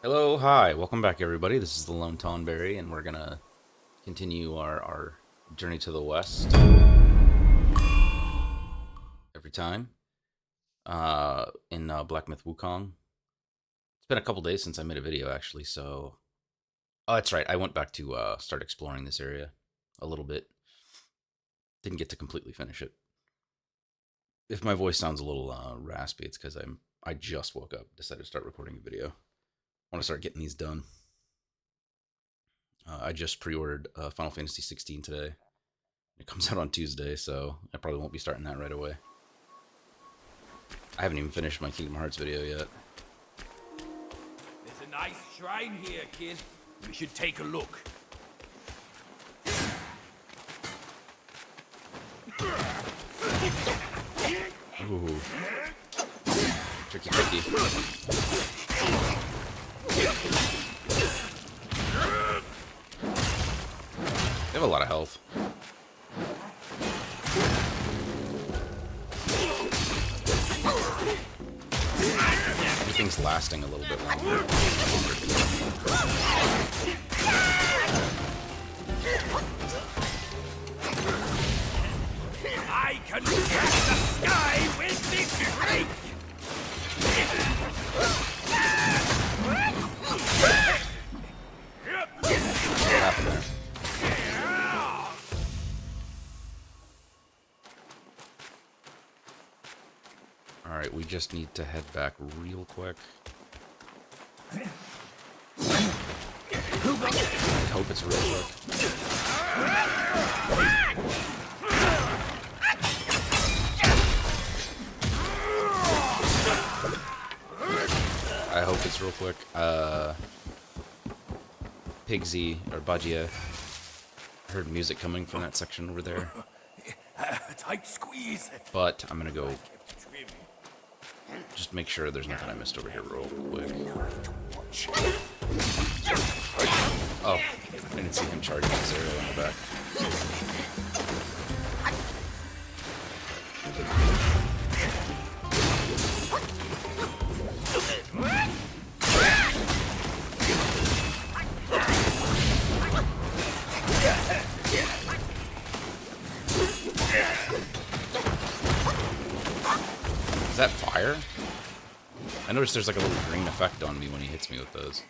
Hello, hi, welcome back everybody. This is the Lone Tonberry, and we're gonna continue our journey to the west every time in Black Myth Wukong. It's been a couple days since I made a video actually, so oh, that's right. I went back to start exploring this area a little bit. Didn't get to completely finish it. If my voice sounds a little raspy, it's because I just woke up, decided to start recording a video. I want to start getting these done. I just pre-ordered Final Fantasy 16 today. It comes out on Tuesday, so I probably won't be starting that right away. I haven't even finished my Kingdom Hearts video yet. There's a nice shrine here, kid. We should take a look. Ooh. Tricky, tricky. They have a lot of health. Everything's lasting a little bit longer. I can crack the sky with this drink! What happened there? Alright, we just need to head back real quick. I hope it's real quick. I hope it's real quick. Pigsy, or Bajia, heard music coming from that section over there. Tight squeeze. But I'm gonna go just make sure there's nothing I missed over here real quick. Oh, I didn't see him charging his arrow in the back. Is that fire? I noticed there's like a little green effect on me when he hits me with those.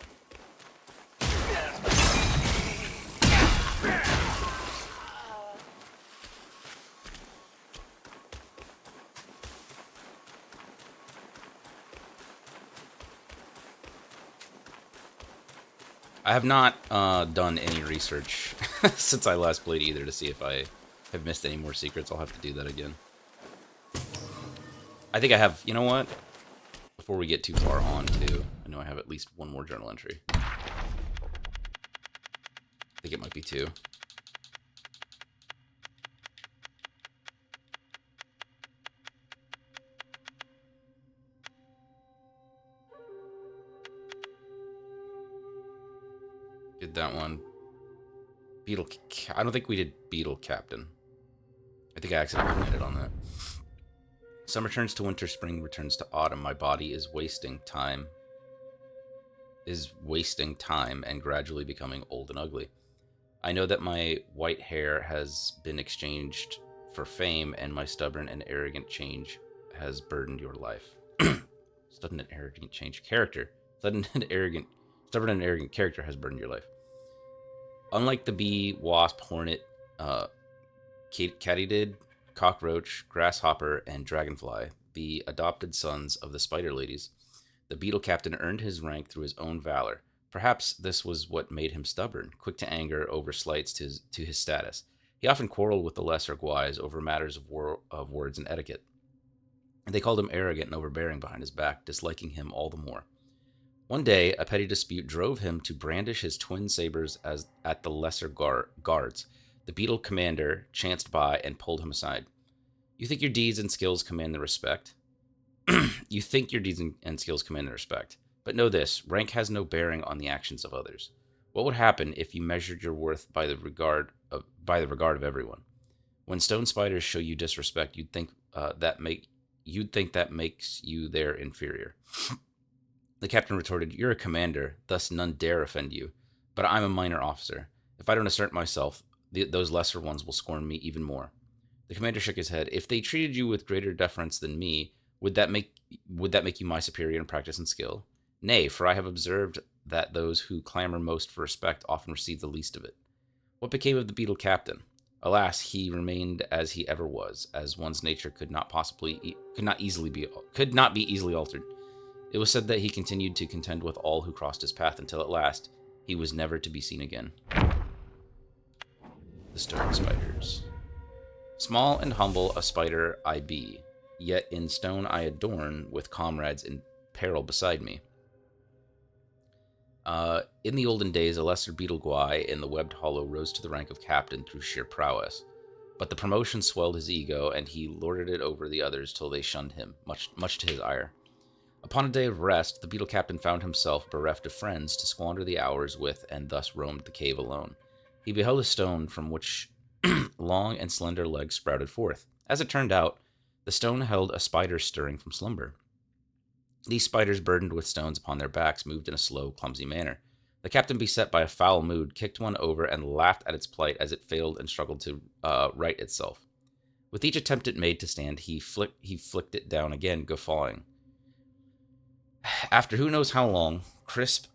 I have not done any research since I last played either to see if I have missed any more secrets. I'll have to do that again. I think I have, you know what? Before we get too far on too, I know I have at least one more journal entry. I think it might be two. Did that one. Beetle. I don't think we did Beetle Captain. I think I accidentally landed on that. Summer turns to winter, spring returns to autumn. My body is wasting time. And gradually becoming old and ugly. I know that my white hair has been exchanged for fame, and my stubborn and arrogant change has burdened your life. Stubborn and arrogant change character. Stubborn and arrogant character has burdened your life. Unlike the bee, wasp, hornet, katydid, cockroach, grasshopper, and dragonfly, the adopted sons of the spider ladies, the beetle captain earned his rank through his own valor. Perhaps this was what made him stubborn, quick to anger over slights to his status. He often quarreled with the lesser guys over matters of words and etiquette. They called him arrogant and overbearing behind his back, disliking him all the more. One day, a petty dispute drove him to brandish his twin sabers at the lesser guards. The beetle commander chanced by and pulled him aside. You think your deeds and skills command the respect? You think your deeds and skills command the respect. But know this, rank has no bearing on the actions of others. What would happen if you measured your worth by the regard of everyone? When stone spiders show you disrespect, you'd think that makes you their inferior. The captain retorted, "You're a commander, thus none dare offend you. But I'm a minor officer. If I don't assert myself, those lesser ones will scorn me even more." The commander shook his head. "If they treated you with greater deference than me, would that make you my superior in practice and skill? Nay, for I have observed that those who clamor most for respect often receive the least of it." What became of the beetle captain? Alas, he remained as he ever was, as one's nature could not be easily altered. It was said that he continued to contend with all who crossed his path until at last he was never to be seen again. The stone spiders. Small and humble a spider I be, yet in stone I adorn with comrades in peril beside me. In the olden days, a lesser beetle guai in the webbed hollow rose to the rank of captain through sheer prowess. But the promotion swelled his ego, and he lorded it over the others till they shunned him, much to his ire. Upon a day of rest, the beetle captain found himself bereft of friends to squander the hours with, and thus roamed the cave alone. He beheld a stone from which long and slender legs sprouted forth. As it turned out, the stone held a spider stirring from slumber. These spiders, burdened with stones upon their backs, moved in a slow, clumsy manner. The captain, beset by a foul mood, kicked one over and laughed at its plight as it failed and struggled to right itself. With each attempt it made to stand, he flicked it down again, guffawing. After who knows how long, crisp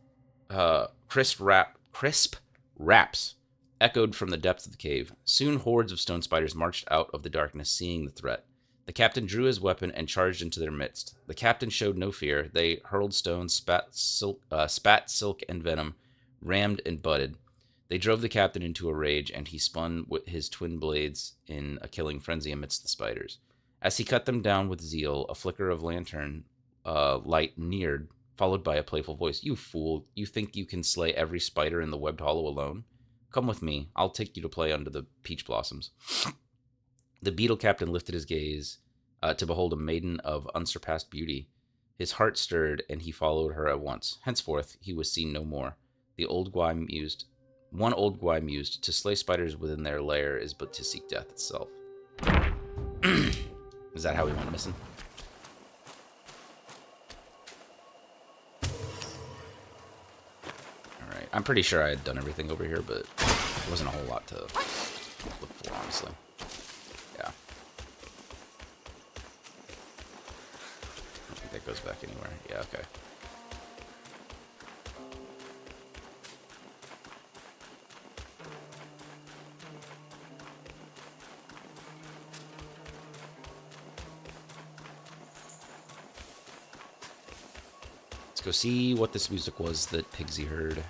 raps echoed from the depths of the cave. Soon hordes of stone spiders marched out of the darkness, seeing the threat. The captain drew his weapon and charged into their midst. The captain showed no fear. They hurled stones, spat silk and venom, rammed and butted. They drove the captain into a rage, and he spun with his twin blades in a killing frenzy amidst the spiders. As he cut them down with zeal, a flicker of lantern light neared, followed by a playful voice. "You fool! You think you can slay every spider in the webbed hollow alone? Come with me. I'll take you to play under the peach blossoms." The beetle captain lifted his gaze to behold a maiden of unsurpassed beauty. His heart stirred, and he followed her at once. Henceforth, he was seen no more. One old guai mused, "To slay spiders within their lair is but to seek death itself." Is that how we went missing? Alright, I'm pretty sure I had done everything over here, but there wasn't a whole lot to look for, honestly. Yeah. I don't think that goes back anywhere. Yeah, okay. Let's go see what this music was that Pigsy heard.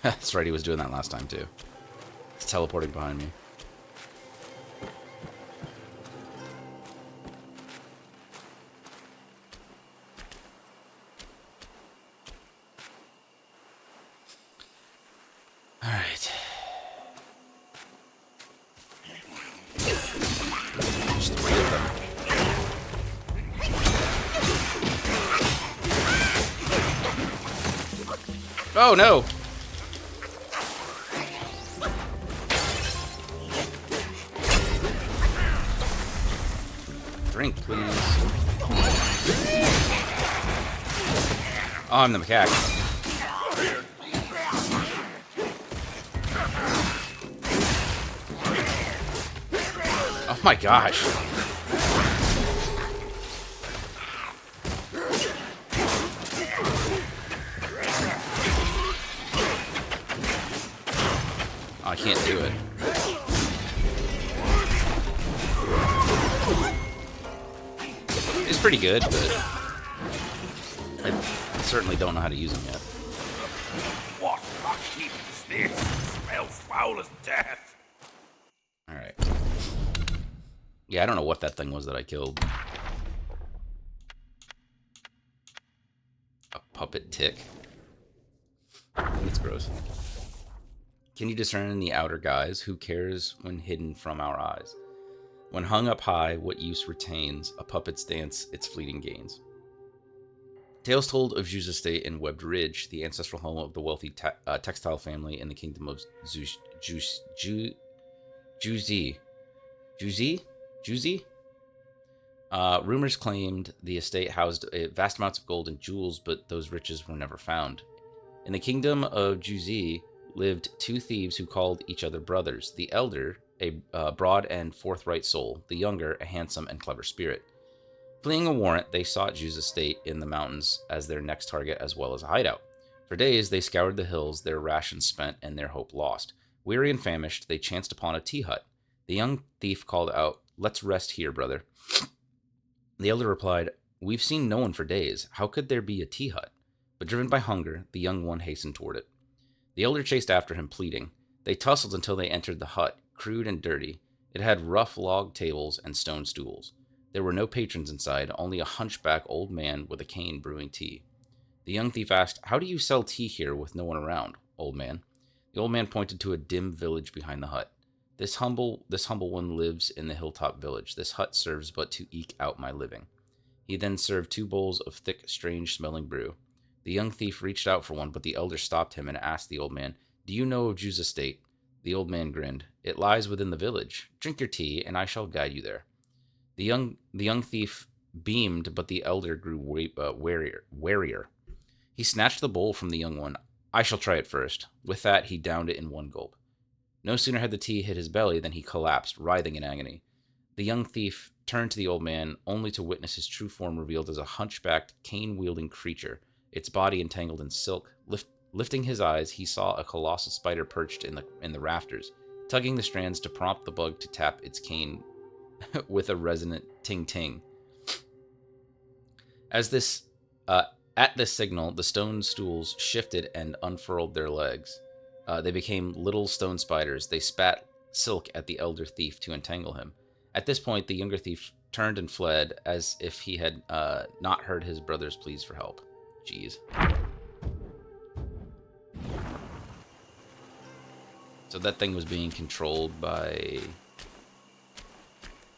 That's right, he was doing that last time too. It's teleporting behind me. Alright. Just 3 of them. Oh no! Drink, please. Oh, I'm the macaque. Oh my gosh. Oh, I can't do it. It's pretty good, but I certainly don't know how to use them yet. What upkeep is this? Smells foul as death. Alright. Yeah, I don't know what that thing was that I killed. A puppet tick. That's gross. Can you discern in the outer guise? Who cares when hidden from our eyes? When hung up high, what use retains? A puppet's dance, its fleeting gains. Tales told of Zhu's estate in Webbed Ridge, the ancestral home of the wealthy textile family in the kingdom of Juzi. Juzi? Rumors claimed the estate housed vast amounts of gold and jewels, but those riches were never found. In the kingdom of Juzi lived two thieves who called each other brothers. The elder, a broad and forthright soul; the younger, a handsome and clever spirit. Fleeing a warrant, they sought Zhu's estate in the mountains as their next target as well as a hideout. For days, they scoured the hills, their rations spent and their hope lost. Weary and famished, they chanced upon a tea hut. The young thief called out, "Let's rest here, brother." The elder replied, "We've seen no one for days. How could there be a tea hut?" But driven by hunger, the young one hastened toward it. The elder chased after him, pleading. They tussled until they entered the hut, crude and dirty. It had rough log tables and stone stools. There were no patrons inside, only a hunchback old man with a cane brewing tea. The young thief asked, "How do you sell tea here with no one around, old man?" The old man pointed to a dim village behind the hut. This humble one lives in the hilltop village. This hut serves but to eke out my living." He then served 2 bowls of thick, strange-smelling brew. The young thief reached out for one, but the elder stopped him and asked the old man, "Do you know of Zhu's estate?" The old man grinned. "It lies within the village. Drink your tea, and I shall guide you there." The young thief beamed, but the elder grew warier. He snatched the bowl from the young one. "I shall try it first." With that, he downed it in one gulp. No sooner had the tea hit his belly than he collapsed, writhing in agony. The young thief turned to the old man, only to witness his true form revealed as a hunchbacked, cane-wielding creature, its body entangled in silk. Lifting his eyes, he saw a colossal spider perched in the rafters, tugging the strands to prompt the bug to tap its cane with a resonant ting-ting. At this signal, the stone stools shifted and unfurled their legs. They became little stone spiders. They spat silk at the elder thief to entangle him. At this point, the younger thief turned and fled, as if he had not heard his brother's pleas for help. Jeez. So that thing was being controlled by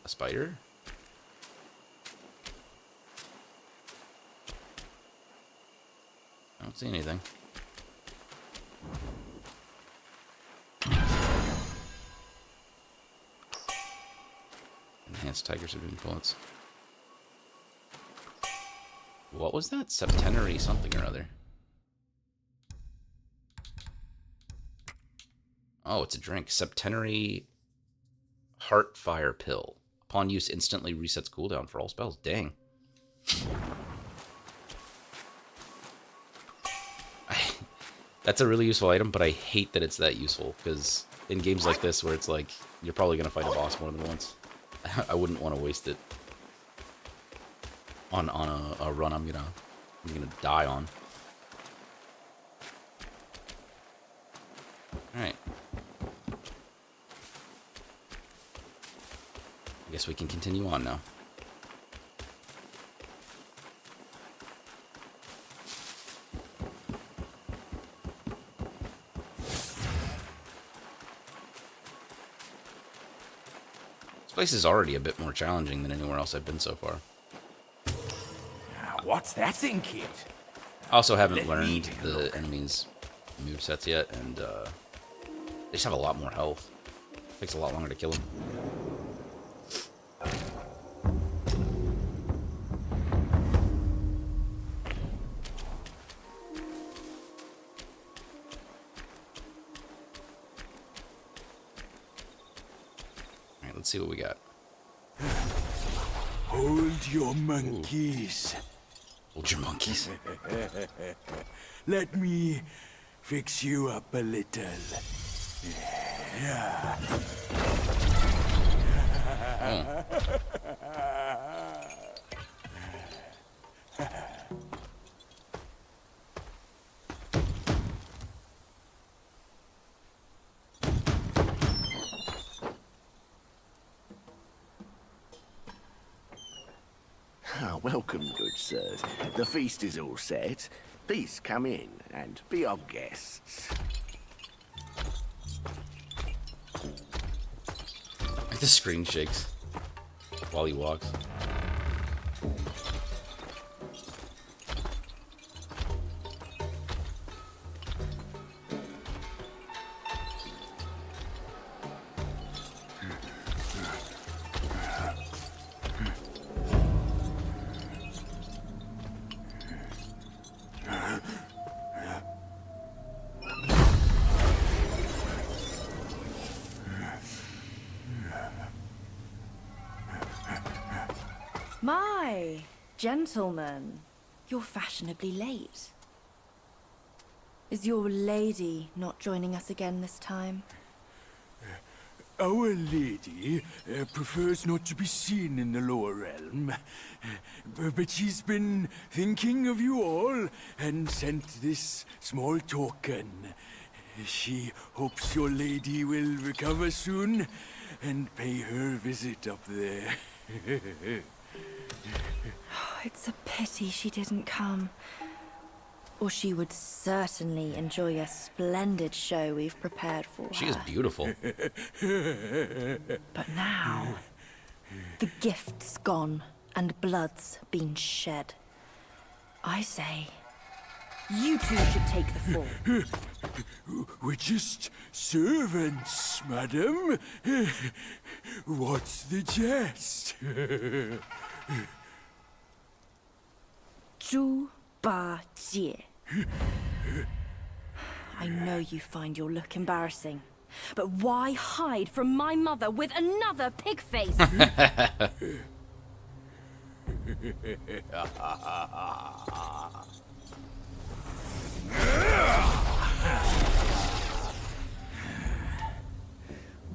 a spider? I don't see anything. Enhanced tiger subduing bullets. What was that? Septenary something or other. Oh, it's a drink. Septenary Heartfire Pill. Upon use, instantly resets cooldown for all spells. Dang. That's a really useful item, but I hate that it's that useful, because in games like this, where it's like, you're probably going to fight a boss more than once, I wouldn't want to waste it on a run I'm gonna die on. Alright. I guess we can continue on now. This place is already a bit more challenging than anywhere else I've been so far. What's that thing, kid? I also haven't learned the enemies' movesets yet, and they just have a lot more health. Takes a lot longer to kill them. Alright, let's see what we got. Hold your monkeys. Hold your monkeys. Let me fix you up a little. Oh. Welcome, good sirs. The feast is all set. Please come in and be our guests. The screen shakes while he walks. My, gentlemen, you're fashionably late. Is your lady not joining us again this time? Our lady prefers not to be seen in the lower realm. But she's been thinking of you all and sent this small token. She hopes your lady will recover soon and pay her visit up there. It's a pity she didn't come. Or she would certainly enjoy a splendid show we've prepared for her. She is beautiful. But now, the gift's gone and blood's been shed. I say, you two should take the fall. We're just servants, madam. What's the jest? Zhu Ba Jie. I know you find your look embarrassing, but why hide from my mother with another pig face?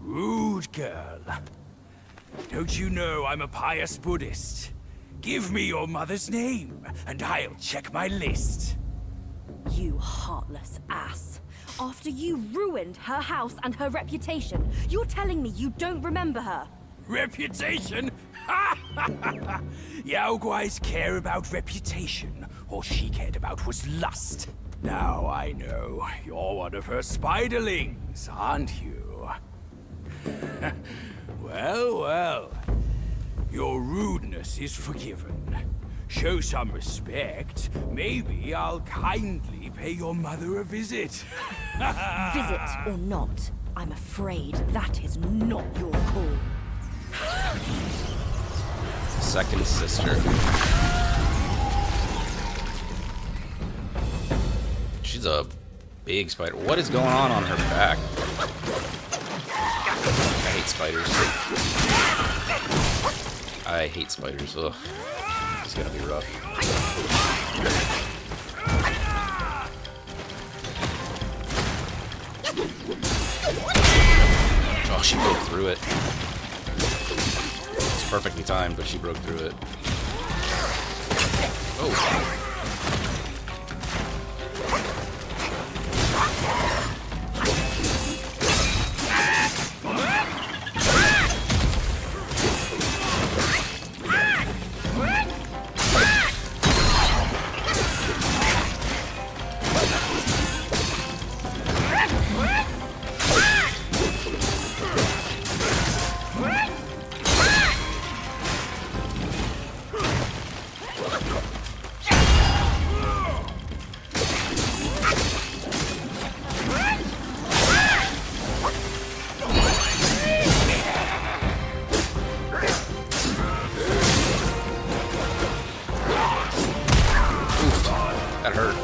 Rude girl. Don't you know I'm a pious Buddhist? Give me your mother's name, and I'll check my list. You heartless ass. After you ruined her house and her reputation, you're telling me you don't remember her? Reputation? Ha ha ha ha! Yao Guai's care about reputation. All she cared about was lust. Now I know. You're one of her spiderlings, aren't you? Well, well. Your rudeness is forgiven. Show some respect. Maybe I'll kindly pay your mother a visit. Visit or not, I'm afraid that is not your call. Second sister. She's a big spider. What is going on her back? I hate spiders. I hate spiders. Ugh. It's gonna be rough. Oh, she broke through it. It's perfectly timed, but she broke through it. Oh. That hurt.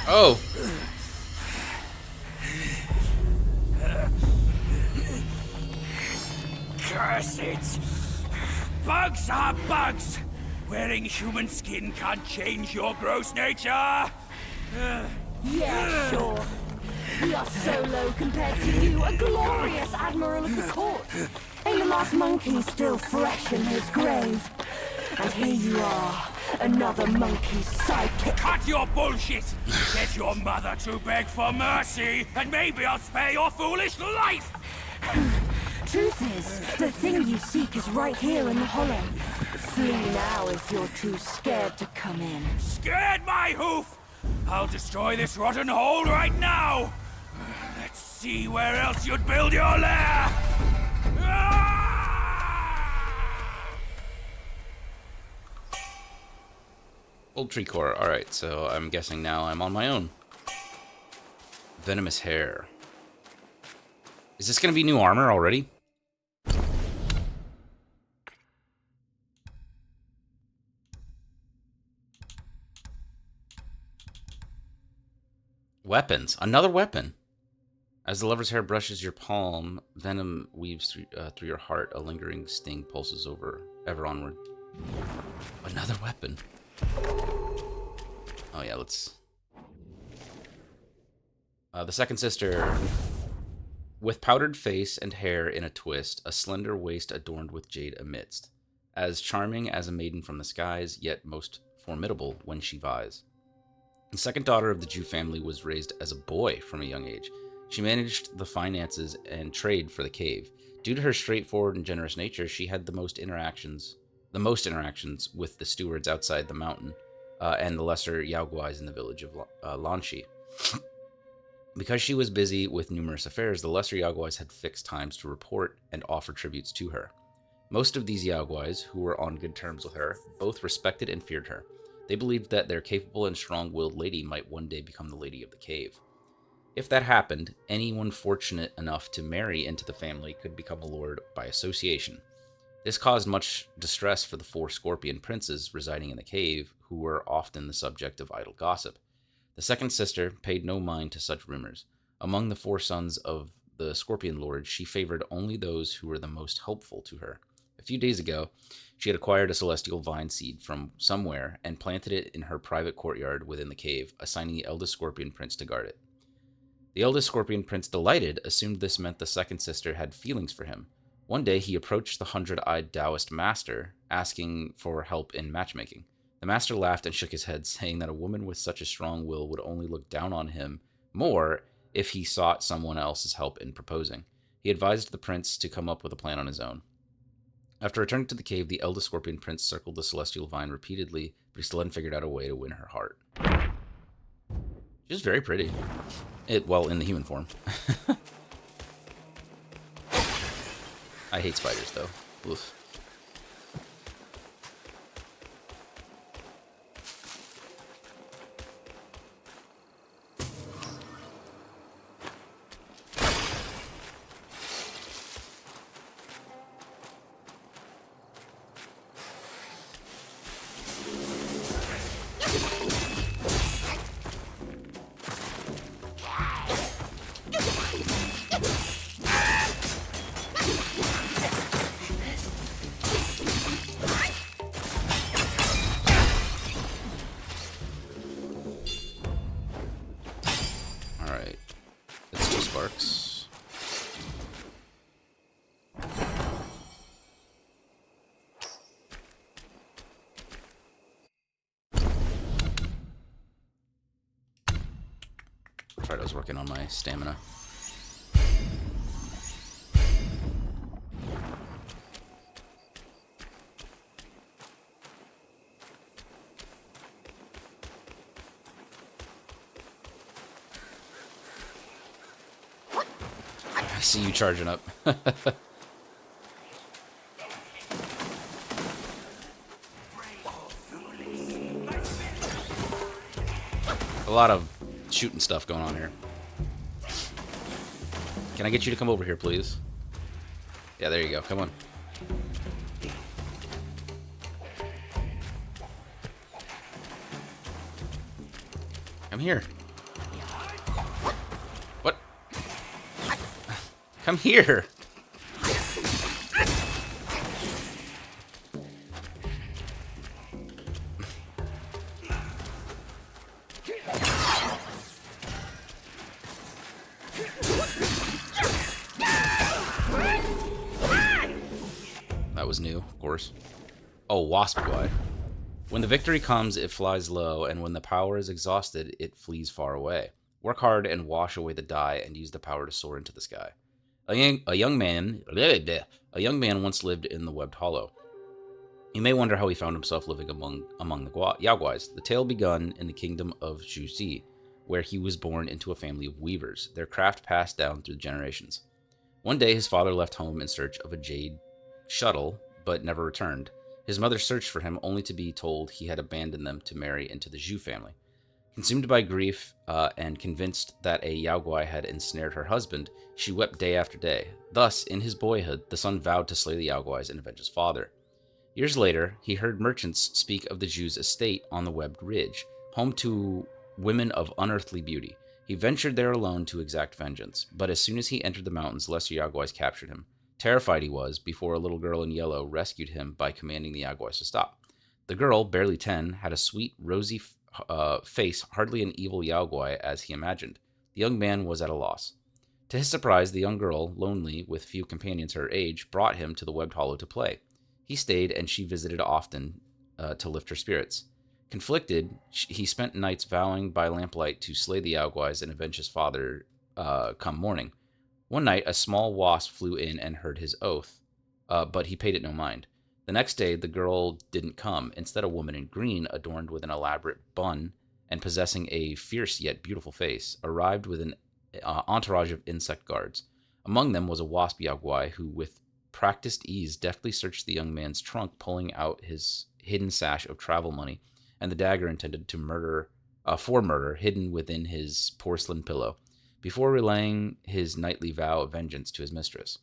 Oh. Curse it! Bugs are bugs! Wearing human skin can't change your gross nature! Yeah, sure. We are so low compared to you, a glorious admiral of the court. Ain't the last monkey still fresh in his grave? And here you are, another monkey's sidekick. Cut your bullshit! Get your mother to beg for mercy, and maybe I'll spare your foolish life! truth is, the thing you seek is right here in the hollow. Flee now if you're too scared to come in. Scared my hoof! I'll destroy this rotten hole right now! Let's see where else you'd build your lair! Old tree core. Alright, so I'm guessing now I'm on my own. Venomous hair. Is this going to be new armor already? Weapons. Another weapon. As the lover's hair brushes your palm, venom weaves through your heart. A lingering sting pulses ever onward. Another weapon. Oh yeah, let's... the second sister. With powdered face and hair in a twist, a slender waist adorned with jade amidst. As charming as a maiden from the skies, yet most formidable when she vies. The second daughter of the Jew family was raised as a boy from a young age. She managed the finances and trade for the cave. Due to her straightforward and generous nature, she had the most interactions with the stewards outside the mountain and the lesser Yaoguais in the village of Lanshi. Because she was busy with numerous affairs, the lesser Yaoguais had fixed times to report and offer tributes to her. Most of these Yaoguais, who were on good terms with her, both respected and feared her. They believed that their capable and strong-willed lady might one day become the lady of the cave. If that happened, anyone fortunate enough to marry into the family could become a lord by association. This caused much distress for the 4 scorpion princes residing in the cave, who were often the subject of idle gossip. The second sister paid no mind to such rumors. Among the 4 sons of the Scorpion Lord, she favored only those who were the most helpful to her. A few days ago, she had acquired a celestial vine seed from somewhere and planted it in her private courtyard within the cave, assigning the eldest Scorpion Prince to guard it. The eldest Scorpion Prince, delighted, assumed this meant the second sister had feelings for him. One day, he approached the 100-eyed Taoist master, asking for help in matchmaking. The master laughed and shook his head, saying that a woman with such a strong will would only look down on him more if he sought someone else's help in proposing. He advised the prince to come up with a plan on his own. After returning to the cave, the eldest Scorpion Prince circled the celestial vine repeatedly, but he still hadn't figured out a way to win her heart. She's very pretty. Well, in the human form. I hate spiders, though. Oof. Alright. It's just sparks. Right, I was working on my stamina. I see you charging up. A lot of shooting stuff going on here. Can I get you to come over here, please? Yeah, there you go. Come on. Come here. What? Come here. That was new, of course. Oh, wasp guy. When the victory comes, it flies low, and when the power is exhausted, it flees far away. Work hard and wash away the die, and use the power to soar into the sky. A young man once lived in the Webbed Hollow. You may wonder how he found himself living among the Yaoguais. The tale begun in the kingdom of Zhuzi, where he was born into a family of weavers, their craft passed down through the generations. One day, his father left home in search of a jade shuttle, but never returned. His mother searched for him, only to be told he had abandoned them to marry into the Zhu family. Consumed by grief and convinced that a Yaoguai had ensnared her husband, she wept day after day. Thus, in his boyhood, the son vowed to slay the Yaoguais and avenge his father. Years later, he heard merchants speak of the Jew's estate on the Webbed Ridge, home to women of unearthly beauty. He ventured there alone to exact vengeance, but as soon as he entered the mountains, lesser Yaoguais captured him. Terrified he was, before a little girl in yellow rescued him by commanding the Yaoguais to stop. The girl, barely 10, had a sweet, rosy face, hardly an evil Yaoguai as he imagined. The young man was at a loss. To his surprise, the young girl, lonely, with few companions her age, brought him to the Webbed Hollow to play. He stayed, and she visited often to lift her spirits. Conflicted, he spent nights vowing by lamplight to slay the Yaoguais and avenge his father come morning. One night, a small wasp flew in and heard his oath, but he paid it no mind. The next day, the girl didn't come. Instead, a woman in green, adorned with an elaborate bun and possessing a fierce yet beautiful face, arrived with an entourage of insect guards. Among them was a wasp Yaoguai who, with practiced ease, deftly searched the young man's trunk, pulling out his hidden sash of travel money and the dagger intended to for murder hidden within his porcelain pillow, before relaying his nightly vow of vengeance to his mistress.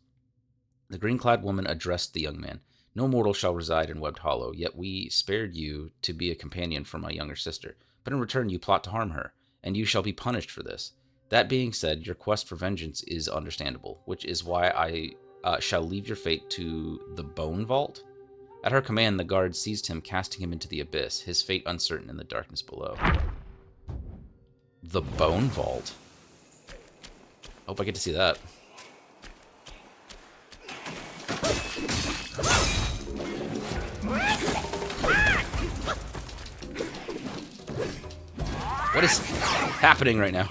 The green-clad woman addressed the young man. No mortal shall reside in Webbed Hollow, yet we spared you to be a companion for my younger sister. But in return you plot to harm her, and you shall be punished for this. That being said, your quest for vengeance is understandable, which is why I shall leave your fate to the Bone Vault. At her command, the guard seized him, casting him into the abyss, his fate uncertain in the darkness below. The Bone Vault? Hope I get to see that. What is happening right now?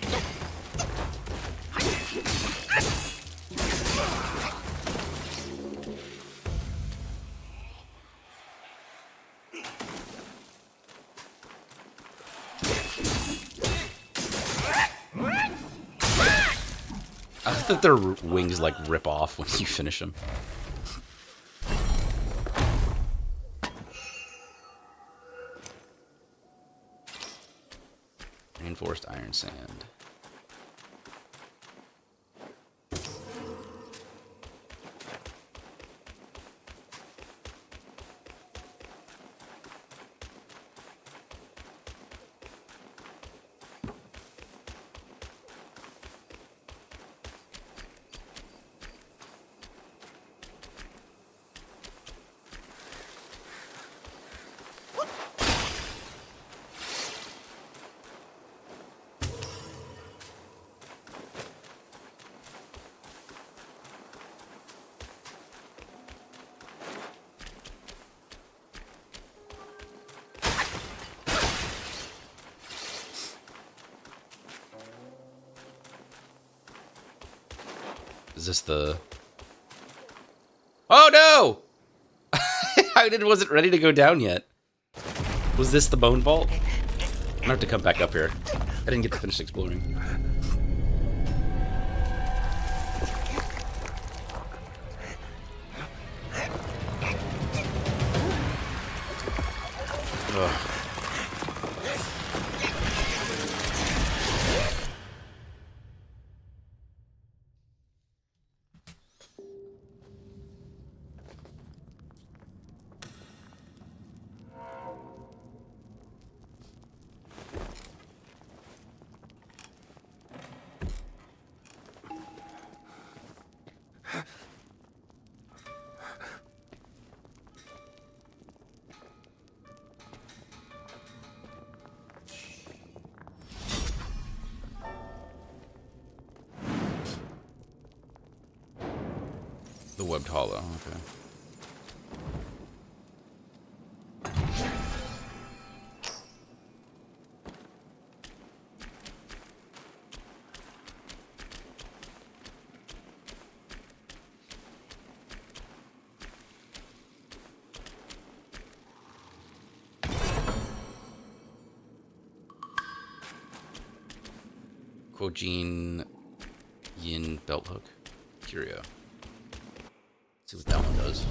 I think their wings like rip off when you finish them. Reinforced iron sand. Is this the... Oh no! I wasn't ready to go down yet. Was this the Bone Vault? I'm gonna have to come back up here. I didn't get to finish exploring. Ugh. The Webbed Hollow, okay. Kojin Yin belt hook. Curio. Let's see what that one does.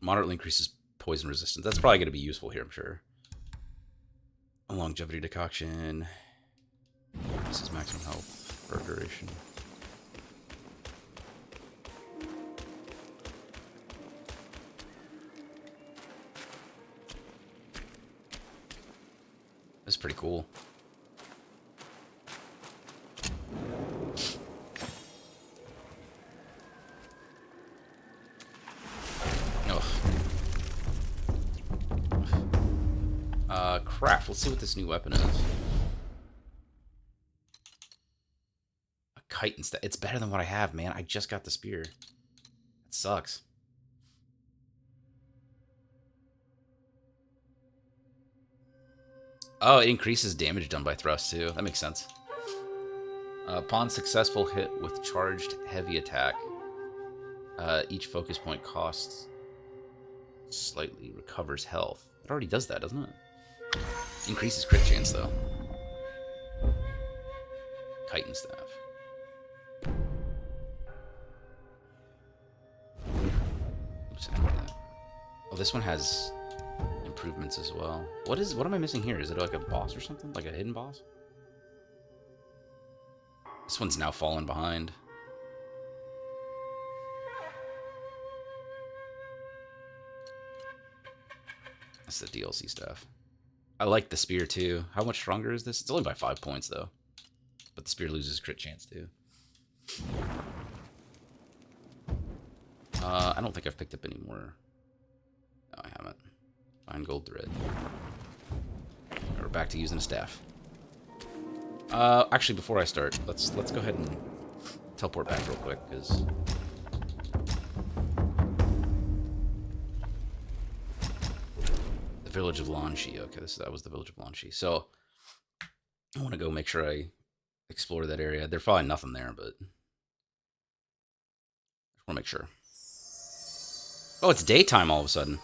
Moderately increases poison resistance. That's probably going to be useful here, I'm sure. A longevity decoction. This is maximum health for duration. That's pretty cool. Crap. Let's see what this new weapon is. A kite instead. It's better than what I have, man. I just got the spear. That sucks. Oh, it increases damage done by thrust, too. That makes sense. Upon successful hit with charged heavy attack, each focus point costs slightly recovers health. It already does that, doesn't it? Increases crit chance, though. Chitin staff. Oops, I didn't do that. Oh, this one has improvements as well. What am I missing here? Is it like a boss or something? Like a hidden boss? This one's now fallen behind. That's the DLC stuff. I like the spear too. How much stronger is this? It's only by 5 points though. But the spear loses crit chance too. I don't think I've picked up any more. No, I haven't. Fine gold thread. We're back to using a staff. Actually, before I start, let's go ahead and teleport back real quick, because the village of Lanshi. Okay, that was the village of Lanshi. So I want to go make sure I explore that area. There's probably nothing there, but I just want to make sure. Oh, it's daytime all of a sudden.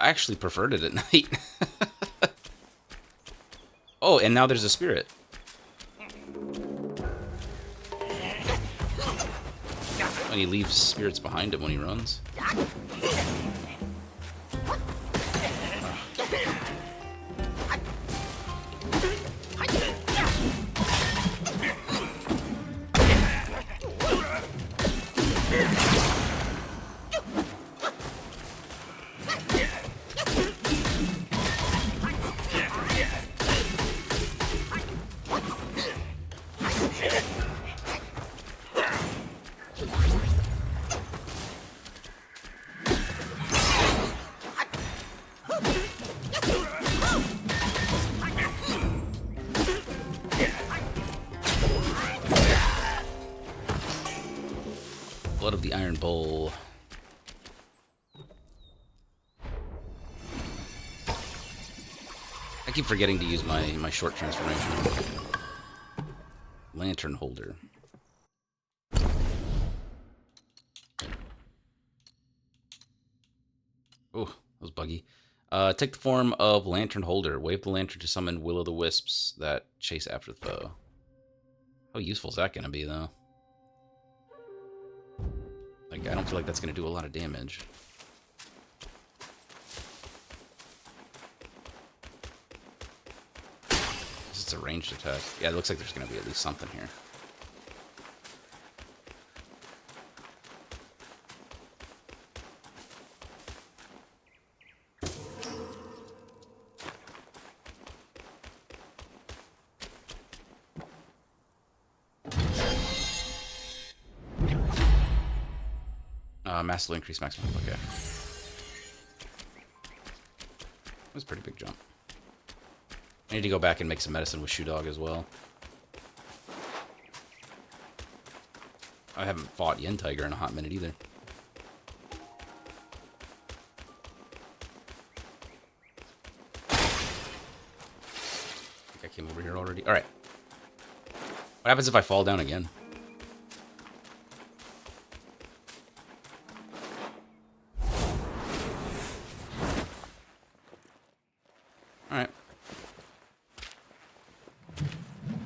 I actually preferred it at night. Oh, and now there's a spirit. And he leaves spirits behind him when he runs. Blood of the Iron Bowl. I keep forgetting to use my short transformation. Lantern holder. Oh, that was buggy. Take the form of Lantern Holder. Wave the lantern to summon will-o'-the-wisps that chase after the foe. How useful is that going to be, though? Like, I don't feel like that's going to do a lot of damage. It's a ranged attack. Yeah, it looks like there's going to be at least something here. Massively increase maximum. Okay. That was a pretty big jump. I need to go back and make some medicine with Shoe Dog as well. I haven't fought Yen Tiger in a hot minute either. I think I came over here already. Alright. What happens if I fall down again?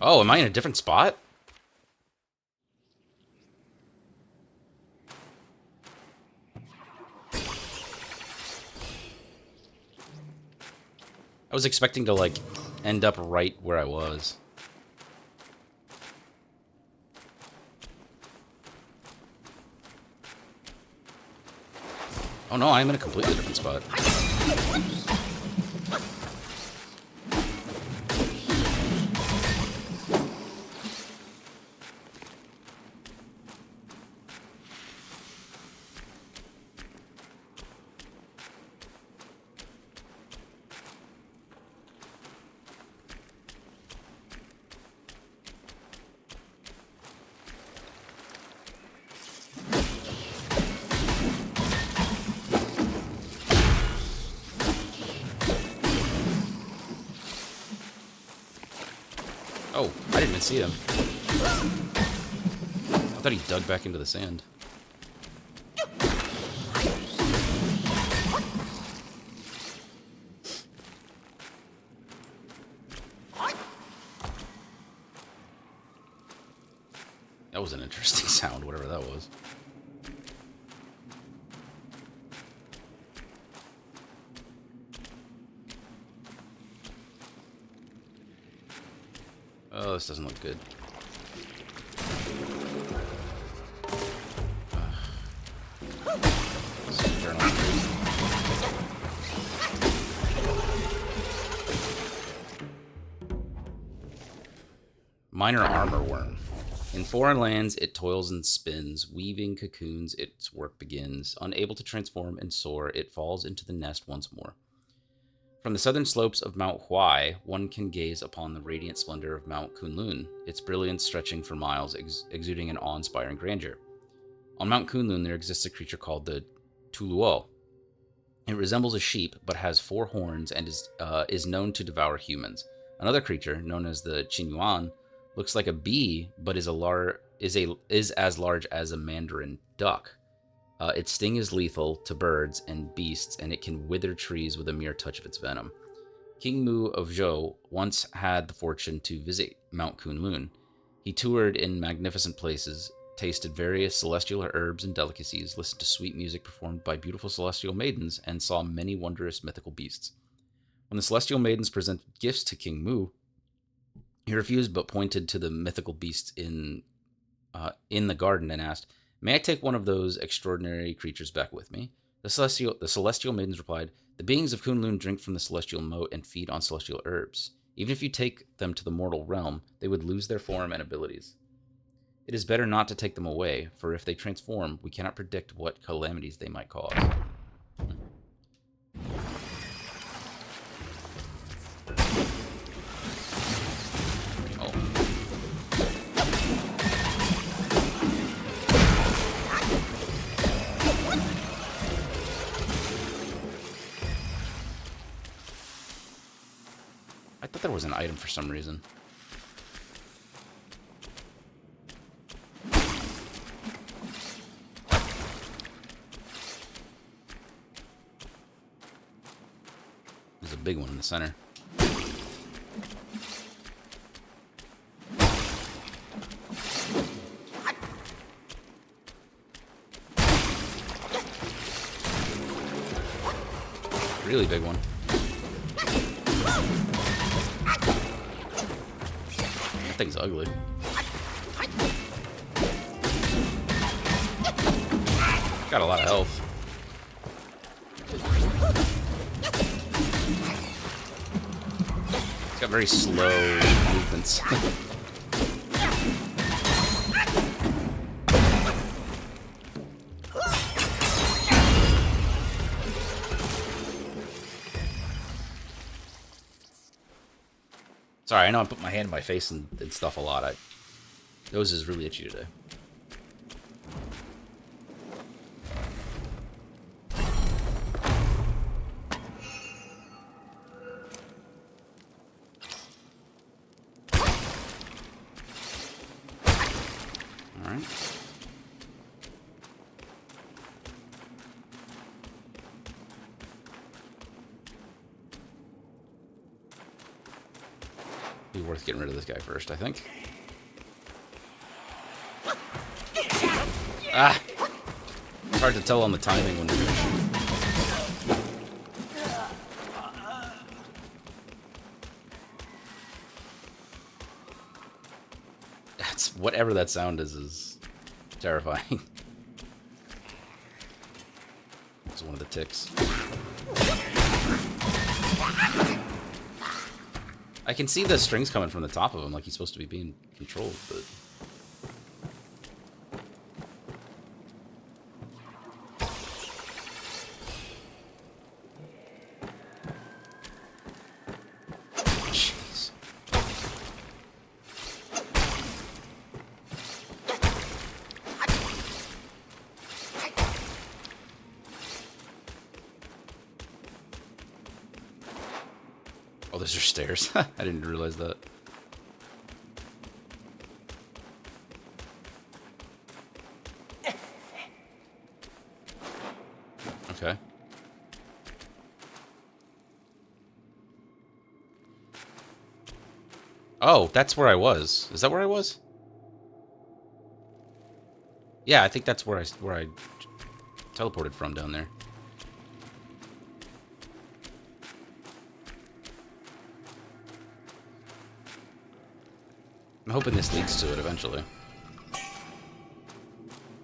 Oh, am I in a different spot? I was expecting to, like, end up right where I was. Oh no, I'm in a completely different spot. Oh, I didn't even see him. I thought he dug back into the sand. That was an interesting sound, whatever that was. Oh, this doesn't look good. Minor armor worm. In foreign lands, it toils and spins, weaving cocoons, its work begins. Unable to transform and soar, it falls into the nest once more. From the southern slopes of Mount Huai, one can gaze upon the radiant splendor of Mount Kunlun, its brilliance stretching for miles, exuding an awe-inspiring grandeur. On Mount Kunlun, there exists a creature called the Tuluo. It resembles a sheep, but has 4 horns and is known to devour humans. Another creature, known as the Qinyuan, looks like a bee, but is as large as a mandarin duck. Its sting is lethal to birds and beasts, and it can wither trees with a mere touch of its venom. King Mu of Zhou once had the fortune to visit Mount Kunlun. He toured in magnificent places, tasted various celestial herbs and delicacies, listened to sweet music performed by beautiful celestial maidens, and saw many wondrous mythical beasts. When the celestial maidens presented gifts to King Mu, he refused but pointed to the mythical beasts in the garden and asked, "May I take one of those extraordinary creatures back with me?" The celestial maidens replied, "The beings of Kunlun drink from the celestial moat and feed on celestial herbs. Even if you take them to the mortal realm, they would lose their form and abilities. It is better not to take them away, for if they transform, we cannot predict what calamities they might cause." I thought there was an item for some reason. There's a big one in the center. Really big one. That thing's ugly. Got a lot of health. It's got very slow movements. Sorry, I know I put my hand in my face and stuff a lot. Nose is really itchy today. Alright. Be worth getting rid of this guy first, I think. Ah! It's hard to tell on the timing when they're gonna shoot. That's whatever that sound is terrifying. It's one of the ticks. I can see the strings coming from the top of him, like he's supposed to be being controlled, but... Jeez. Oh, those are stairs. I didn't realize that. Okay. Oh, that's where I was. Is that where I was? Yeah, I think that's where I teleported from down there. I'm hoping this leads to it eventually.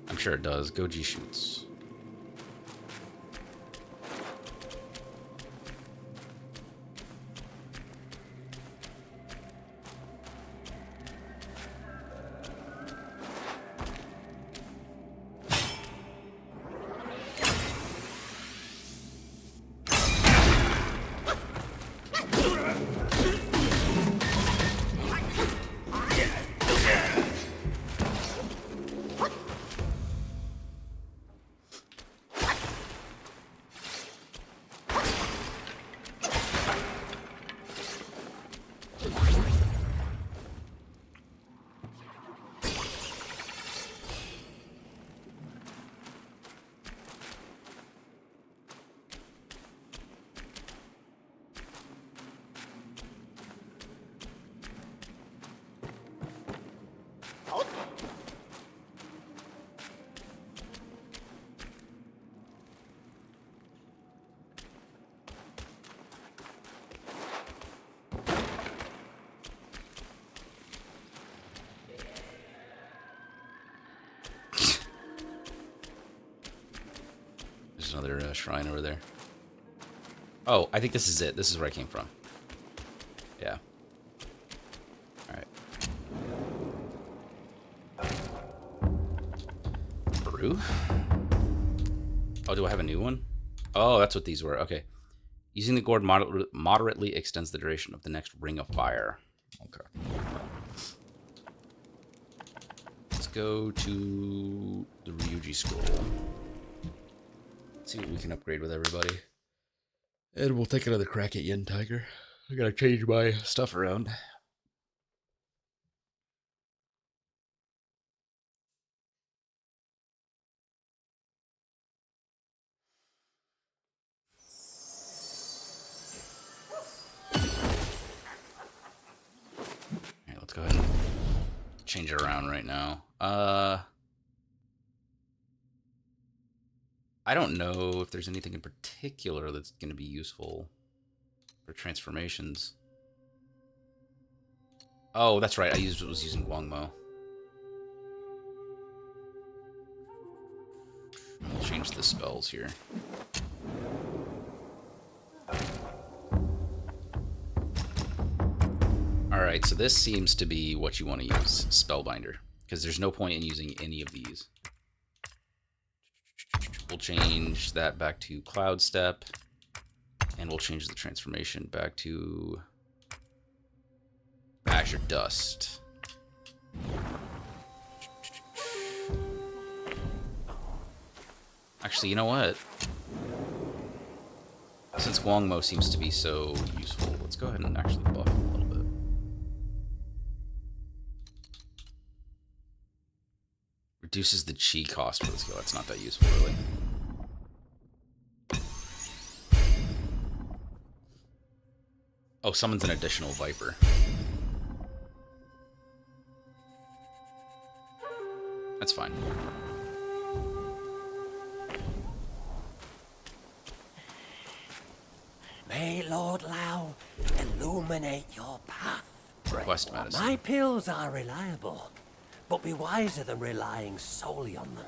I'm sure it does. Goji shoots. There's another shrine over there. Oh, I think this is it. This is where I came from. Yeah. Alright. Brew? Oh, do I have a new one? Oh, that's what these were. Okay. Using the gourd moderately extends the duration of the next ring of fire. Okay. Let's go to the Ryuji scroll. See what we can upgrade with everybody. And we'll take another crack at Yen Tiger. I gotta change my stuff around. Okay, let's go ahead and change it around right now. I don't know if there's anything in particular that's going to be useful for transformations. Oh, that's right. I was using Guangmo. I'll change the spells here. Alright, so this seems to be what you want to use, Spellbinder. Because there's no point in using any of these. We'll change that back to Cloud Step. And we'll change the transformation back to Azure Dust. Actually, you know what? Since Guangmo seems to be so useful, let's go ahead and actually buff him a little bit. Reduces the chi cost for the skill. That's not that useful, really. Oh, summons an additional Viper. That's fine. May Lord Lao illuminate your path. Quest Braymore. medicine. My pills are reliable, but be wiser than relying solely on them.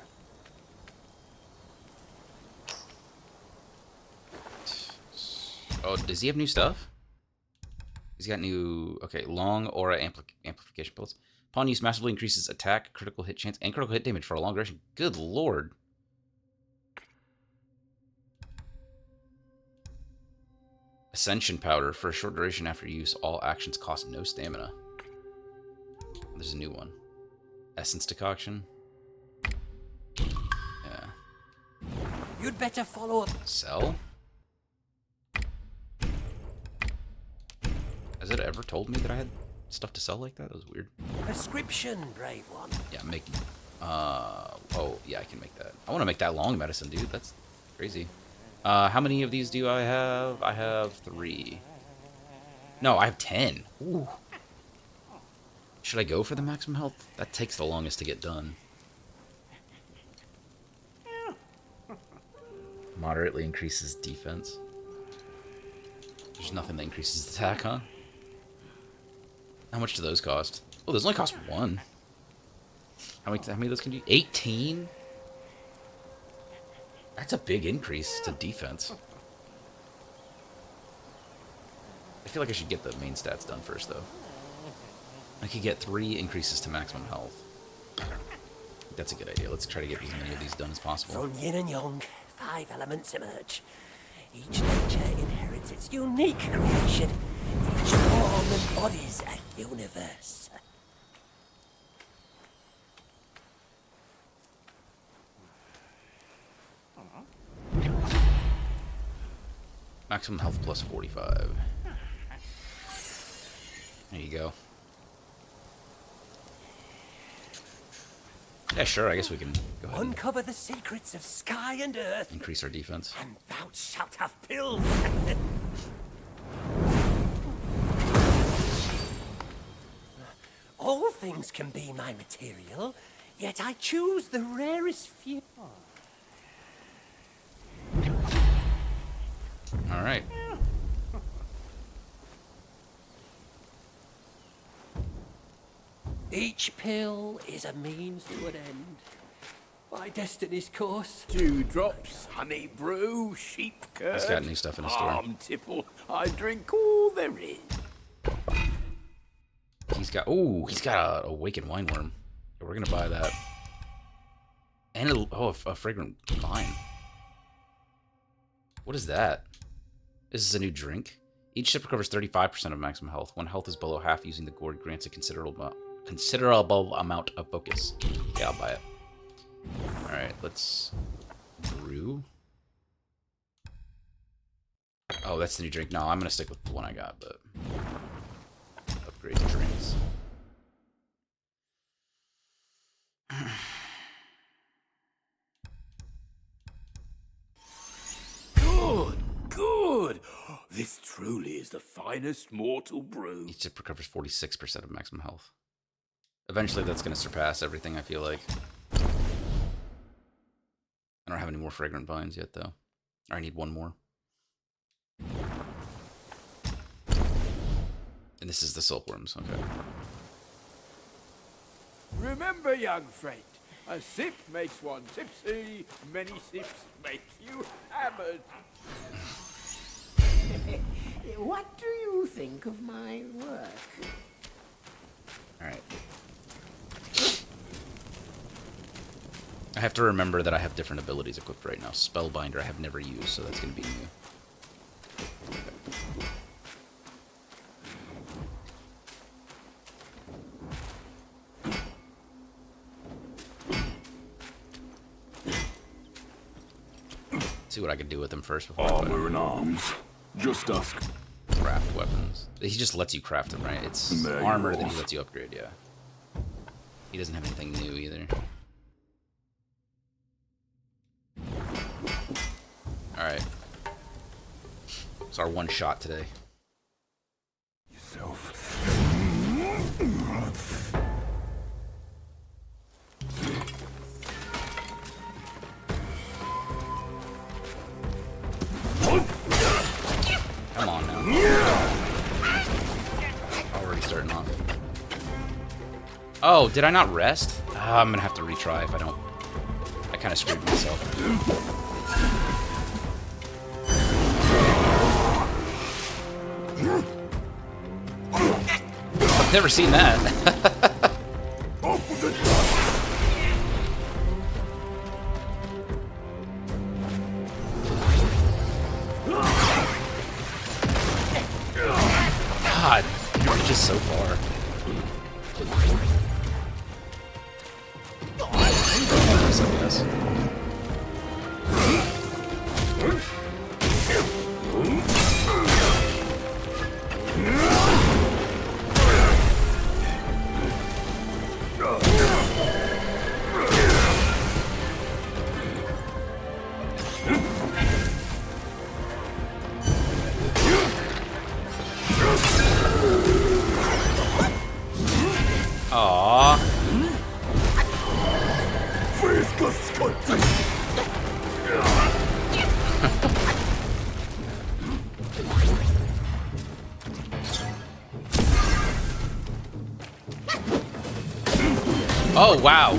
Oh, does he have new stuff? He's got new... Okay, long aura amplification pills. Upon use, massively increases attack, critical hit chance, and critical hit damage for a long duration. Good lord. Ascension powder. For a short duration after use, all actions cost no stamina. There's a new one. Essence decoction. Yeah. You'd better follow up. Sell? Has it ever told me that I had stuff to sell like that? That was weird. Prescription, brave one. Yeah, make... oh, yeah, I can make that. I want to make that long medicine, dude. That's crazy. How many of these do I have? I have 3. No, I have 10. Ooh. Should I go for the maximum health? That takes the longest to get done. Moderately increases defense. There's nothing that increases attack, huh? How much do those cost? Oh, those only cost 1. How many of those can you... 18? That's a big increase to defense. I feel like I should get the main stats done first, though. I could get 3 increases to maximum health. That's a good idea. Let's try to get as many of these done as possible. From yin and yang, 5 elements emerge. Each nature inherits its unique creation. Each form embodies a universe. Maximum health plus 45. There you go. Yeah, sure, I guess we can go ahead and Uncover the secrets of sky and earth, increase our defense. and thou shalt have pills. All things can be my material, yet I choose the rarest few. Alright. Each pill is a means to an end. My destiny's course. Dewdrops, honey brew, sheep curd. He's got new stuff in his store. Palm tipple. I drink all there is. He's got... Ooh, he's got a awakened wine worm. Yeah, we're gonna buy that. And a fragrant vine. What is that? This is a new drink. Each sip recovers 35% of maximum health. When health is below half, using the gourd grants a considerable amount of focus. Yeah, I'll buy it. Alright, let's brew. Oh, that's the new drink. No, I'm gonna stick with the one I got, but upgrade drinks. Good, good. This truly is the finest mortal brew. Each sip recovers 46% of maximum health. Eventually that's gonna surpass everything, I feel like. I don't have any more fragrant vines yet, though. I need one more. And this is the silkworms, okay. Remember, young friend, a sip makes one tipsy, many sips make you hammered. What do you think of my work? Alright. I have to remember that I have different abilities equipped right now. Spellbinder I have never used, so that's going to be new. See what I can do with them first before Armor and arms. Just ask. Craft weapons. He just lets you craft them, right? It's There you armor are. that he lets you upgrade, yeah. He doesn't have anything new either. Alright. It's our one shot today. Oh, did I not rest? I'm gonna have to retry if I don't. I kind of screwed myself. I've never seen that. God, you're just so far. Yes. Aww. Oh, wow.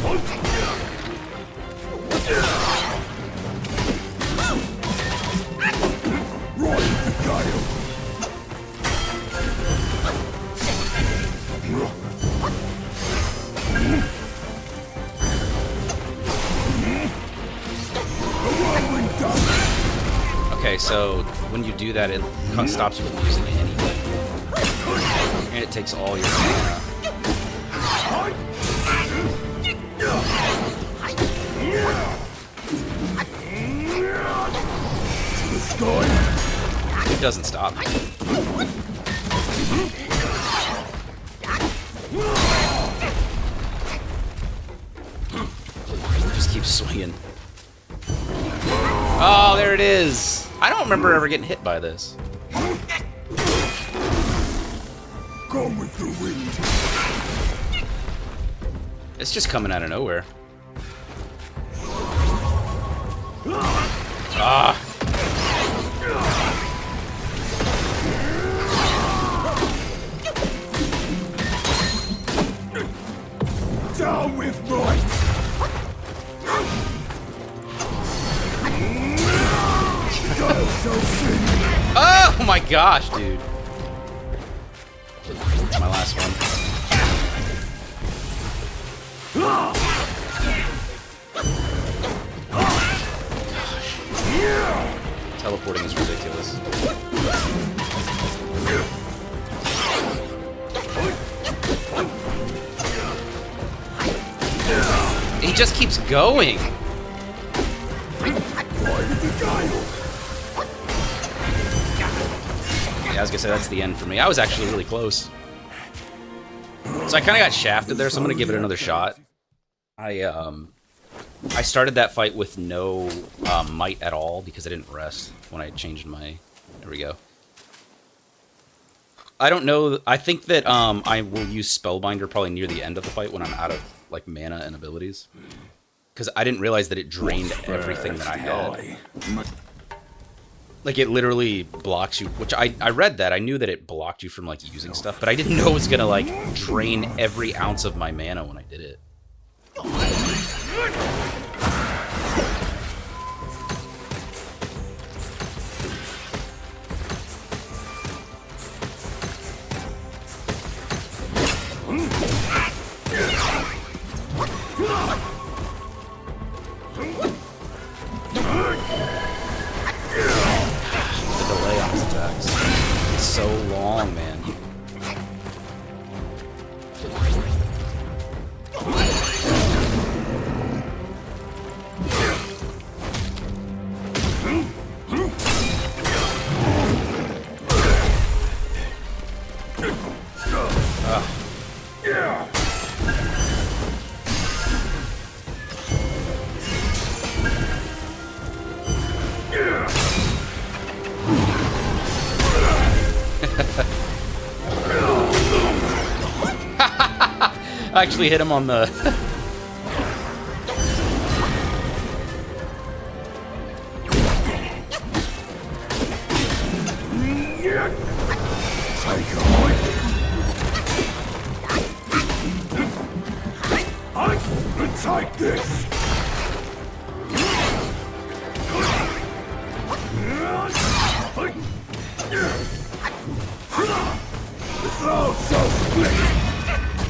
Okay, so when you do that, it stops you from using it anyway. And it takes all your mana. It doesn't stop. Just keep swinging. Oh, there it is. I don't remember ever getting hit by this. Go with the wind. It's just coming out of nowhere. Ah. Down with might. Oh my gosh, dude. That's my last one. Gosh. Teleporting is ridiculous. He just keeps going. Yeah, I was gonna say that's the end for me. I was actually really close. So I kind of got shafted there, so I'm gonna give it another shot. I started that fight with no might at all because I didn't rest when I changed my. There we go. I don't know. I think that I will use Spellbinder probably near the end of the fight when I'm out of like mana and abilities, because I didn't realize that it drained everything that I had. Like, it literally blocks you, which I read that. I knew that it blocked you from, like, using stuff, but I didn't know it was gonna, like, drain every ounce of my mana when I did it. So long, man. I actually hit him on the... this!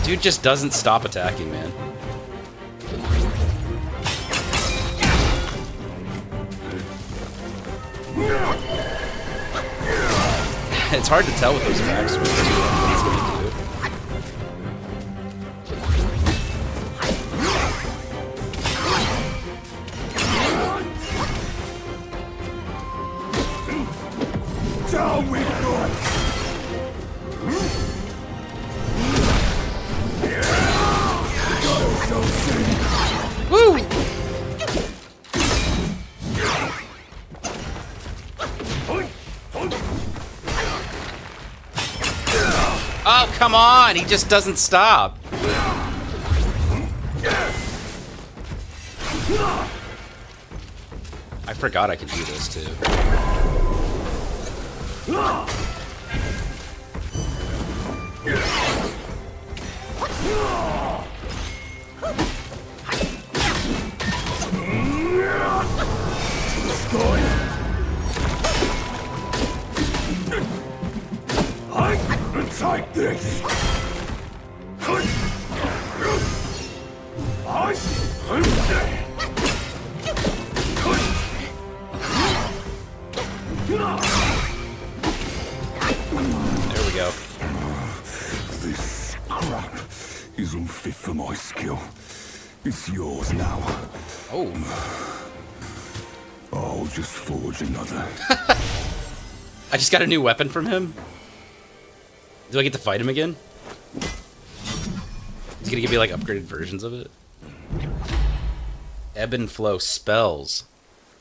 Dude just doesn't stop attacking, man. It's hard to tell with those back swings what he's gonna do. Down we go! Woo! Oh, come on! He just doesn't stop. I forgot I could do this too. Take this! There we go. This crap is unfit for my skill. It's yours now. Oh. I'll just forge another. I just got a new weapon from him. Do I get to fight him again? He's gonna give me like upgraded versions of it. Ebb and flow spells.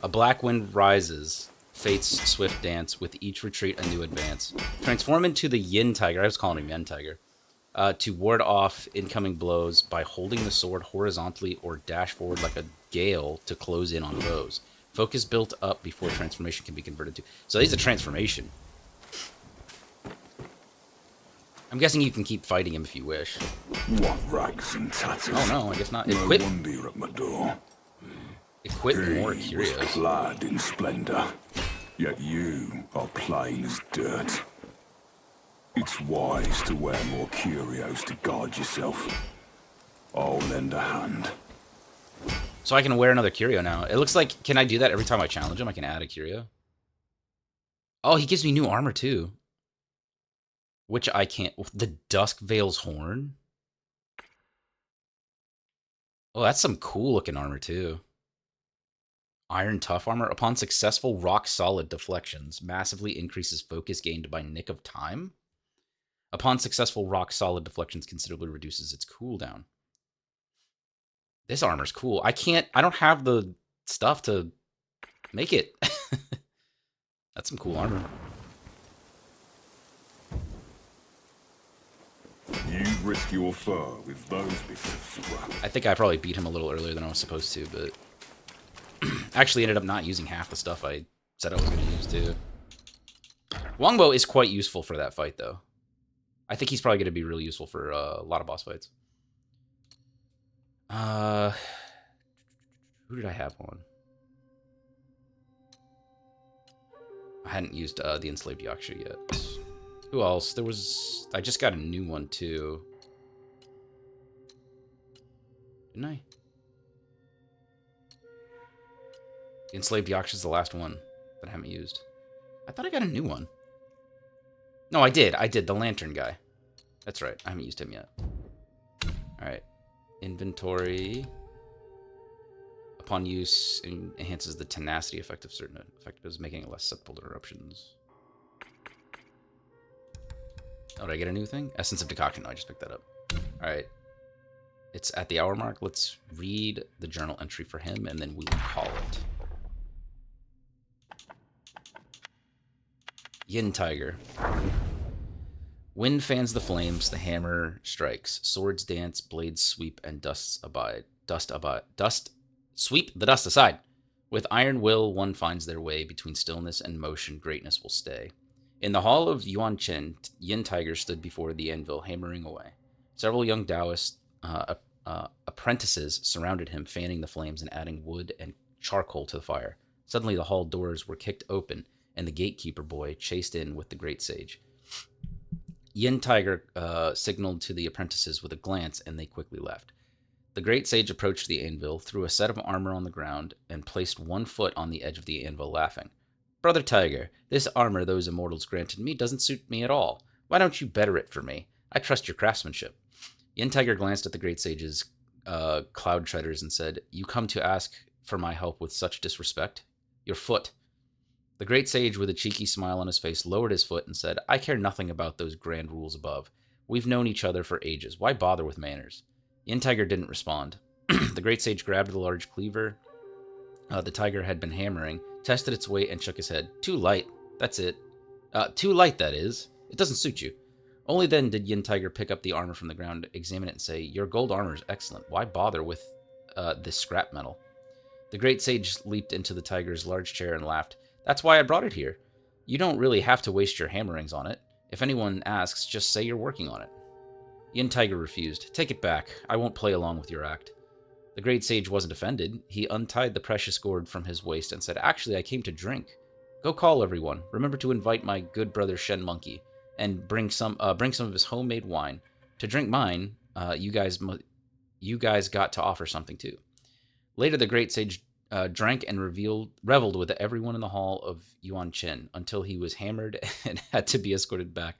A black wind rises. Fate's swift dance. With each retreat, a new advance. Transform into the Yin Tiger. I was calling him Yin Tiger. To ward off incoming blows by holding the sword horizontally or dash forward like a gale to close in on foes. Focus built up before transformation can be converted to. So he's a transformation. I'm guessing you can keep fighting him if you wish. What rags and tatters? Oh no, I guess not. No Equip wonder you're at my door. more He was curios. clad in splendor, yet you are plain as dirt. It's wise to wear more curios to guard yourself. I'll lend a hand. So I can wear another curio now. It looks like, can I do that every time I challenge him? I can add a curio. Oh, he gives me new armor too. Which I can't. The Dusk Veil's Horn. Oh, that's some cool looking armor too. Iron Tough armor. Upon successful rock solid deflections, massively increases focus gained by Nick of Time. Upon successful rock solid deflections, considerably reduces its cooldown. This armor's cool. I don't have the stuff to make it. That's some cool armor. You risk your fur with those bits of scrap. I think I probably beat him a little earlier than I was supposed to, but actually ended up not using half the stuff I said I was going to use too. Longbow is quite useful for that fight, though. I think he's probably going to be really useful for a lot of boss fights. Who did I have on? I hadn't used the Enslaved Yaksha yet. Who else? There was... I just got a new one, too. Didn't I? The Enslaved Yaksha is the last one that I haven't used. I thought I got a new one. No, I did. I did. The Lantern guy. That's right. I haven't used him yet. Alright. Inventory. Upon use, enhances the tenacity effect of certain effectives, making it less susceptible to eruptions. Oh, did I get a new thing? Essence of Decoction. No, I just picked that up. Alright. It's at the hour mark. Let's read the journal entry for him, and then we will call it. Yin Tiger. Wind fans the flames, the hammer strikes. Swords dance, blades sweep, and dusts abide. Sweep the dust aside. With iron will, one finds their way. Between stillness and motion, greatness will stay. In the hall of Yuanchen, Yin Tiger stood before the anvil, hammering away. Several young Taoists apprentices surrounded him, fanning the flames and adding wood and charcoal to the fire. Suddenly, the hall doors were kicked open, and the gatekeeper boy chased in with the great sage. Yin Tiger signaled to the apprentices with a glance, and they quickly left. The great sage approached the anvil, threw a set of armor on the ground, and placed one foot on the edge of the anvil, laughing. Brother Tiger, this armor those immortals granted me doesn't suit me at all. Why don't you better it for me? I trust your craftsmanship. Yin Tiger glanced at the great sage's cloud treaders and said, You come to ask for my help with such disrespect? Your foot. The great sage, with a cheeky smile on his face, lowered his foot and said, I care nothing about those grand rules above. We've known each other for ages. Why bother with manners? Yin Tiger didn't respond. The great sage grabbed the large cleaver the tiger had been hammering, tested its weight, and shook his head. Too light. That's it. Too light, that is. It doesn't suit you. Only then did Yin Tiger pick up the armor from the ground, examine it, and say, Your gold armor is excellent. Why bother with this scrap metal? The great sage leaped into the tiger's large chair and laughed. That's why I brought it here. You don't really have to waste your hammerings on it. If anyone asks, just say you're working on it. Yin Tiger refused. Take it back. I won't play along with your act. The great sage wasn't offended. He untied the precious gourd from his waist and said, Actually, I came to drink. Go call everyone. Remember to invite my good brother Shen Monkey, and bring some of his homemade wine. To drink mine, you guys got to offer something too. Later, the great sage drank and reveled with everyone in the hall of Yuan Qin until he was hammered and had to be escorted back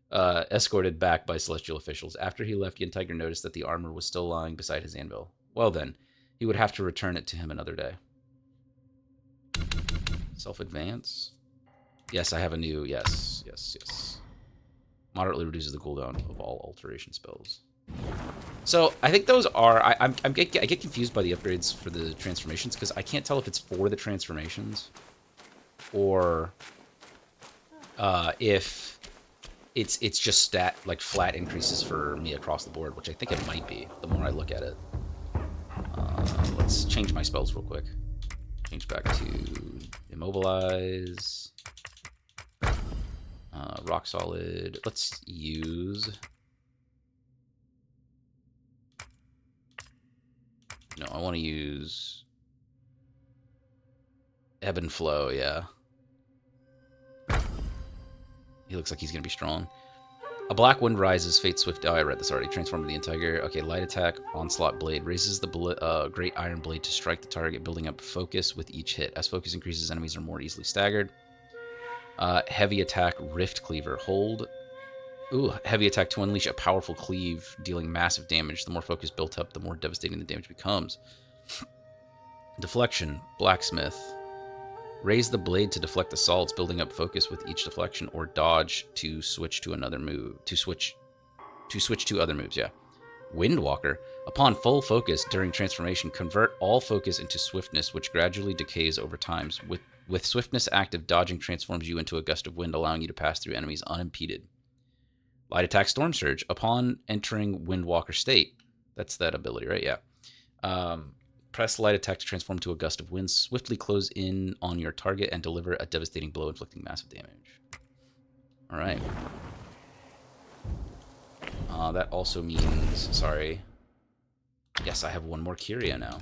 by celestial officials. After he left, Yin Tiger noticed that the armor was still lying beside his anvil. Well then, he would have to return it to him another day. Self-advance? Yes, I have a new... Yes. Moderately reduces the cooldown of all alteration spells. So, I think those are... I get confused by the upgrades for the transformations, because I can't tell if it's for the transformations, or if it's just flat increases for me across the board, which I think it might be, the more I look at it. Let's change my spells real quick. Change back to Immobilize. Rock Solid. Let's use... No, I want to use... Ebb and Flow, yeah. He looks like he's going to be strong. A black wind rises, Fate Swift... Oh, I read this already. Transform to the Yin Tiger. Okay, light attack, Onslaught Blade. Raises the great iron blade to strike the target, building up focus with each hit. As focus increases, enemies are more easily staggered. Heavy attack, Rift Cleaver. Hold... Ooh, heavy attack to unleash a powerful cleave, dealing massive damage. The more focus built up, the more devastating the damage becomes. Deflection, Blacksmith. Raise the blade to deflect assaults, building up focus with each deflection, or dodge to switch to another move. To switch to other moves, yeah. Windwalker. Upon full focus during transformation, convert all focus into swiftness, which gradually decays over time. With swiftness active, dodging transforms you into a gust of wind, allowing you to pass through enemies unimpeded. Light attack, Storm Surge. Upon entering Windwalker state, that's that ability, right? Yeah. Press light attack to transform to a gust of wind. Swiftly close in on your target and deliver a devastating blow, inflicting massive damage. All right. That also means... Sorry. Yes, I have one more Curia now.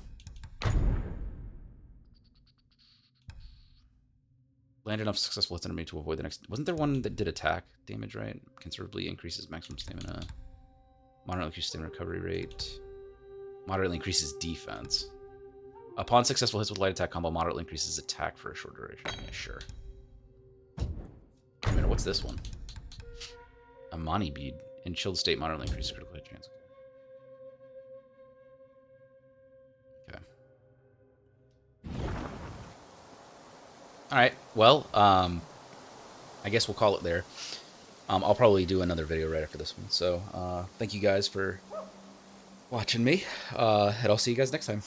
Land enough successful hits enemy to avoid the next... Wasn't there one that did attack damage, right? Considerably increases maximum stamina. Moderately increases stamina recovery rate. Moderately increases defense. Upon successful hits with light attack combo, moderately increases attack for a short duration. Yeah, sure. Wait a minute, what's this one? A Mani Bead. In chilled state, moderately increases critical hit chance. Okay. Alright, well, I guess we'll call it there. I'll probably do another video right after this one. So, thank you guys for watching me, and I'll see you guys next time.